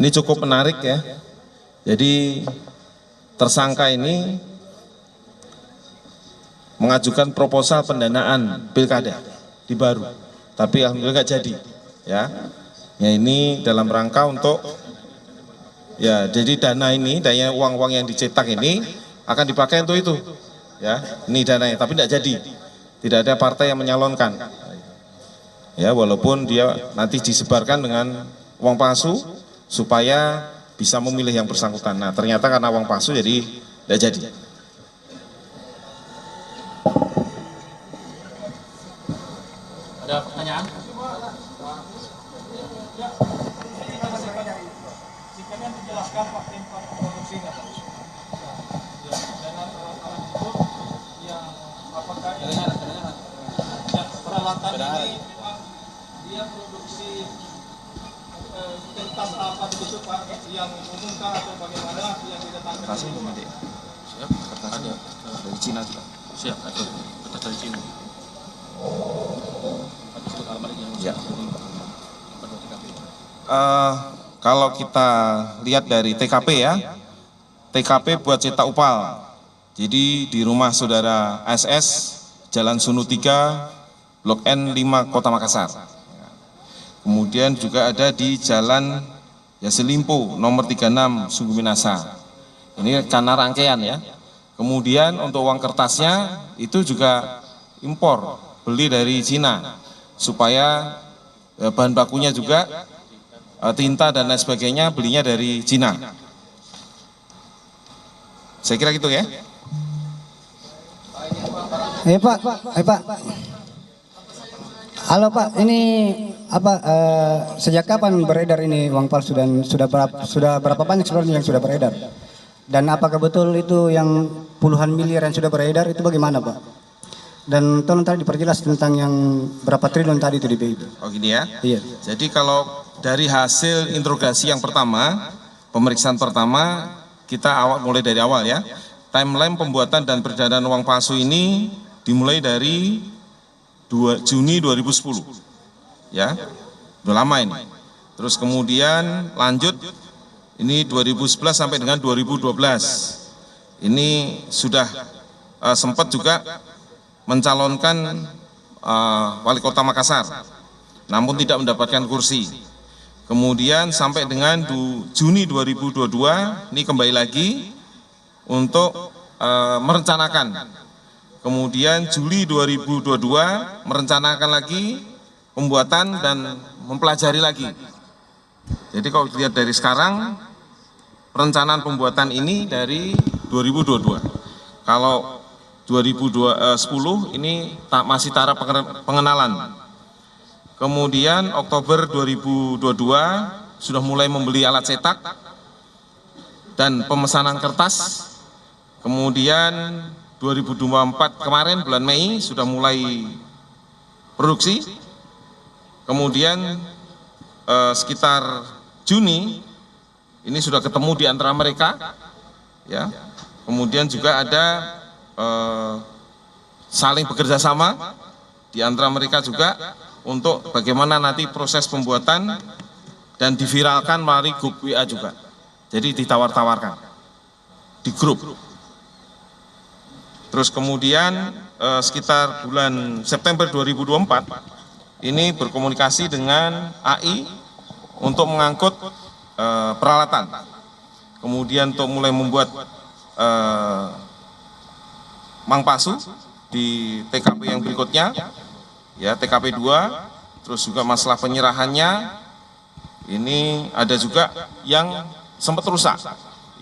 Ini cukup menarik ya. Jadi tersangka ini mengajukan proposal pendanaan pilkada di Baru, tapi alhamdulillah nggak jadi ya. Ya ini dalam rangka untuk ya, jadi dana ini, dana uang-uang yang dicetak ini akan dipakai untuk itu ya. Ini dananya, tapi tidak jadi, tidak ada partai yang menyalonkan ya, walaupun dia nanti disebarkan dengan uang palsu supaya bisa memilih yang bersangkutan. Nah ternyata karena uang palsu jadi tidak jadi. Ada pertanyaan? Kalian menjelaskan Pak tempat produksinya Pak. Dan alat-alat itu yang apakah peralatan ini memang dia produksi tentang apa begitu Pak, yang umumkah atau bagaimana yang didatangkan? Kasih nanti. Siap. Ada dari Cina juga. Siap. Ada kertas dari Cina. Ya. Kalau kita lihat dari TKP ya, TKP buat cetak upal. Jadi di rumah saudara SS, Jalan Sunu 3, Blok N 5, Kota Makassar. Kemudian juga ada di Jalan Yasilimpo, nomor 36, Sungguh Minasa. Ini karena rangkaian ya. Kemudian untuk uang kertasnya itu juga impor, beli dari Cina, supaya bahan bakunya juga tinta dan lain sebagainya belinya dari Cina. Saya kira gitu ya. Pak. Halo Pak, ini apa sejak kapan beredar ini uang palsu dan sudah berapa banyak sebenarnya yang sudah beredar? Dan apakah betul itu yang puluhan miliar yang sudah beredar itu bagaimana Pak? Dan tolong tadi diperjelas tentang yang berapa triliun tadi itu di BIP. Oh gini ya. Iya. Jadi kalau dari hasil interogasi yang pertama, pemeriksaan pertama, kita mulai dari awal ya. Timeline pembuatan dan peredaran uang palsu ini dimulai dari Juni 2010. Ya. Udah lama ini. Terus kemudian lanjut ini 2011 sampai dengan 2012. Ini sudah sempat juga mencalonkan wali kota Makassar, namun tidak mendapatkan kursi. Kemudian sampai dengan Juni 2022 ini kembali lagi untuk merencanakan. Kemudian Juli 2022 merencanakan lagi pembuatan dan mempelajari lagi. Jadi kalau dilihat dari sekarang, perencanaan pembuatan ini dari 2022. Kalau 2010 ini masih taraf pengenalan. Kemudian Oktober 2022 sudah mulai membeli alat cetak dan pemesanan kertas. Kemudian 2024 kemarin bulan Mei sudah mulai produksi. Kemudian sekitar Juni ini sudah ketemu di antara mereka ya. Kemudian juga ada saling bekerja sama di antara mereka juga untuk bagaimana nanti proses pembuatan dan diviralkan melalui grup WA juga. Jadi ditawar-tawarkan di grup. Terus kemudian sekitar bulan September 2024 ini berkomunikasi dengan AI untuk mengangkut peralatan. Kemudian untuk mulai membuat mang palsu di TKP yang berikutnya ya, TKP 2. Terus juga masalah penyerahannya ini ada juga yang sempat rusak,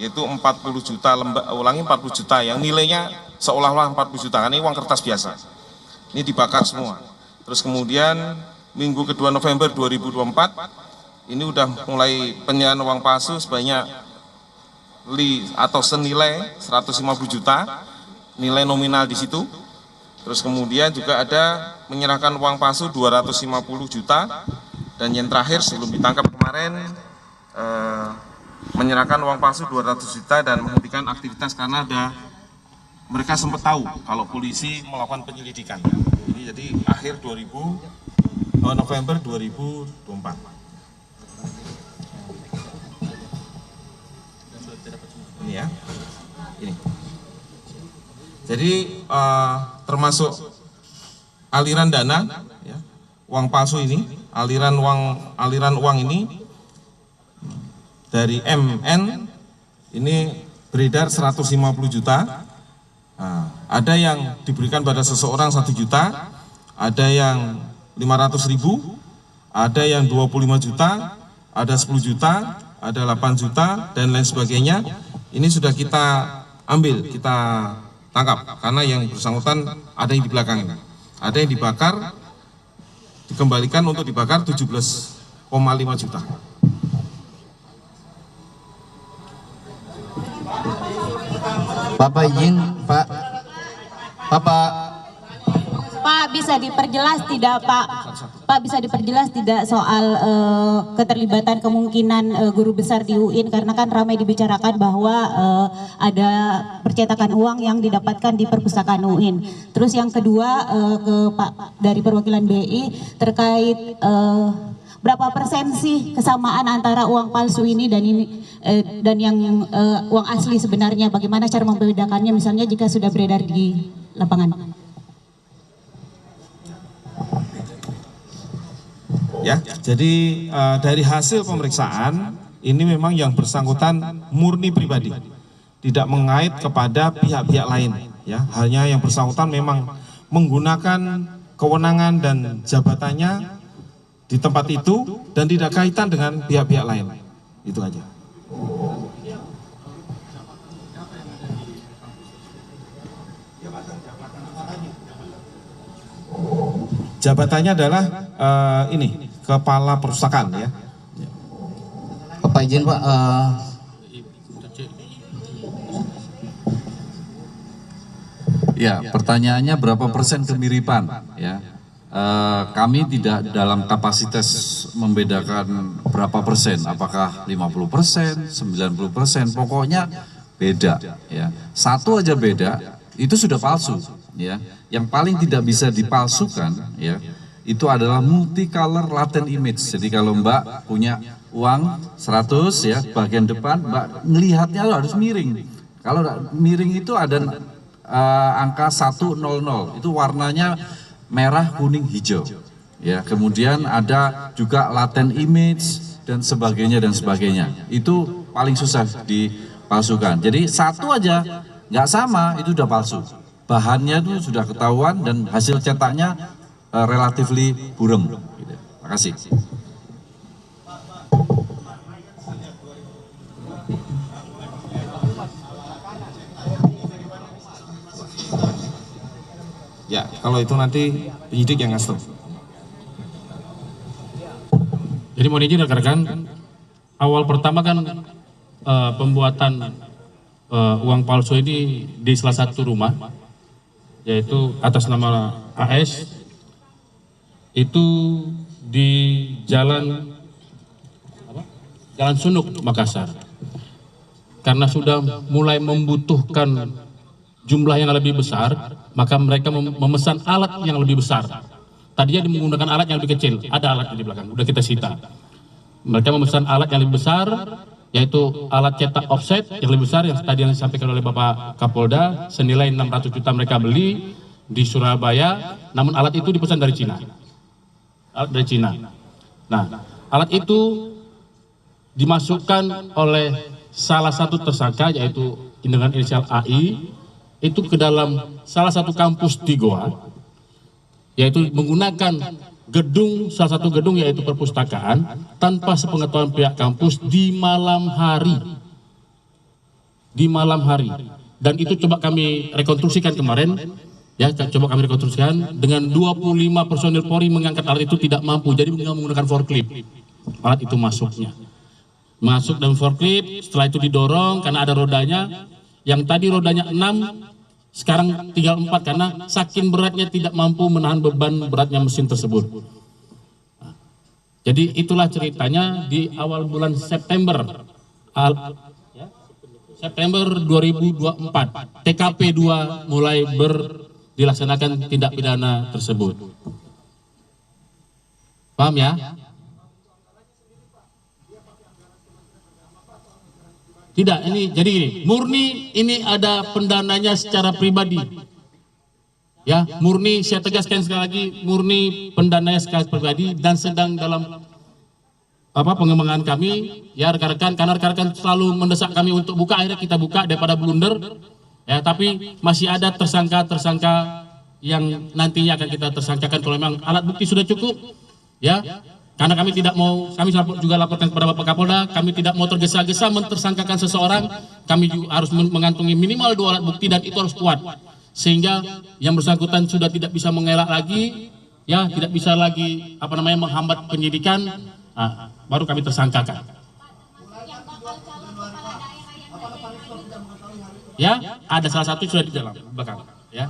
yaitu 40 juta ulangi 40 juta yang nilainya seolah-olah 40 juta, kan ini uang kertas biasa, ini dibakar semua. Terus kemudian minggu kedua November 2024 ini udah mulai penyerahan uang palsu sebanyak atau senilai 150 juta nilai nominal di situ. Terus kemudian juga ada menyerahkan uang palsu 250 juta, dan yang terakhir sebelum ditangkap kemarin menyerahkan uang palsu 200 juta dan menghentikan aktivitas karena mereka sempat tahu kalau polisi melakukan penyelidikan. Ini jadi akhir November 2024. Ini ya, ini. Jadi termasuk aliran dana, ya, uang palsu ini, aliran uang ini dari MN ini beredar 150 juta. Nah, ada yang diberikan pada seseorang 1 juta, ada yang 500.000, ada yang 25 juta, ada 10 juta, ada 8 juta, dan lain sebagainya. Ini sudah kita ambil, kita tangkap, karena yang bersangkutan ada yang di belakang ini. Ada yang dibakar, dikembalikan untuk dibakar 17,5 juta. Bapak izin, Pak. Pak, bisa diperjelas tidak, Pak? Pak, bisa diperjelas tidak soal keterlibatan kemungkinan guru besar di UIN, karena kan ramai dibicarakan bahwa ada percetakan uang yang didapatkan di perpustakaan UIN. Terus yang kedua ke Pak dari perwakilan BI terkait berapa persen sih kesamaan antara uang palsu ini dan yang uang asli sebenarnya? Bagaimana cara membedakannya misalnya jika sudah beredar di lapangan? Ya, jadi dari hasil pemeriksaan ini memang yang bersangkutan murni pribadi, tidak mengait kepada pihak-pihak lain. Ya, hanya yang bersangkutan memang menggunakan kewenangan dan jabatannya di tempat itu dan tidak kaitan dengan pihak-pihak lain. Itu aja. Jabatannya adalah ini kepala perpustakaan, ya. Bapak izin, Pak. Ya, pertanyaannya berapa persen kemiripan? Ya, kami tidak dalam kapasitas membedakan berapa persen, apakah 50%, 90%, pokoknya beda. Ya, satu aja beda, itu sudah palsu. Ya, yang paling tidak bisa dipalsukan, ya, itu adalah multicolor latent image. Jadi kalau Mbak punya uang 100, ya, bagian depan Mbak ngelihatnya harus miring. Kalau miring itu ada angka 100, itu warnanya merah, kuning, hijau. Ya, kemudian ada juga latent image dan sebagainya dan sebagainya. Itu paling susah dipalsukan. Jadi satu aja nggak sama itu udah palsu. Bahannya itu sudah ketahuan dan hasil cetaknya relatively burem. Gitu. Terima kasih. Ya, kalau itu nanti penyidik yang ngasih. Jadi mohon izin rekan-rekan, awal pertama kan pembuatan uang palsu ini di salah satu rumah, yaitu atas nama AS, itu di Jalan Sunuk, Makassar. Karena sudah mulai membutuhkan jumlah yang lebih besar, maka mereka memesan alat yang lebih besar. Tadinya menggunakan alat yang lebih kecil, ada alat di belakang, udah kita sita. Mereka memesan alat yang lebih besar, yaitu alat cetak offset yang lebih besar, yang tadi yang disampaikan oleh Bapak Kapolda, senilai 600 juta mereka beli di Surabaya, namun alat itu dipesan dari Cina. Alat dari Cina. Nah, alat itu dimasukkan oleh salah satu tersangka, yaitu dengan inisial AI, itu ke dalam salah satu kampus di Goa, yaitu menggunakan gedung, salah satu gedung yaitu perpustakaan, tanpa sepengetahuan pihak kampus di malam hari. Di malam hari. Dan itu coba kami rekonstruksikan kemarin, ya, coba kami rekonstruksikan dengan 25 personil Polri mengangkat alat itu tidak mampu, jadi menggunakan forklift. Alat itu masuk dalam forklift, setelah itu didorong karena ada rodanya, yang tadi rodanya 6, sekarang tinggal 4 karena saking beratnya tidak mampu menahan beban beratnya mesin tersebut. Jadi itulah ceritanya di awal bulan September 2024 TKP 2 mulai dilaksanakan tindak pidana tersebut. Paham ya? Tidak, ini jadi ini murni ini ada pendananya secara pribadi. Ya, murni saya tegaskan sekali lagi, murni pendananya secara pribadi dan sedang dalam pengembangan kami. Ya rekan-rekan, karena rekan-rekan selalu mendesak kami untuk buka, akhirnya kita buka daripada blunder. Ya, tapi masih ada tersangka-tersangka yang nantinya akan kita tersangkakan kalau memang alat bukti sudah cukup. Ya, karena kami tidak mau, kami juga laporkan kepada Bapak Kapolda, kami tidak mau tergesa-gesa mentersangkakan seseorang. Kami juga harus mengantungi minimal 2 alat bukti dan itu harus kuat. Sehingga yang bersangkutan sudah tidak bisa mengelak lagi, ya tidak bisa lagi menghambat penyidikan, baru kami tersangkakan. Ya, ada salah satu sudah di dalam belakang, ya.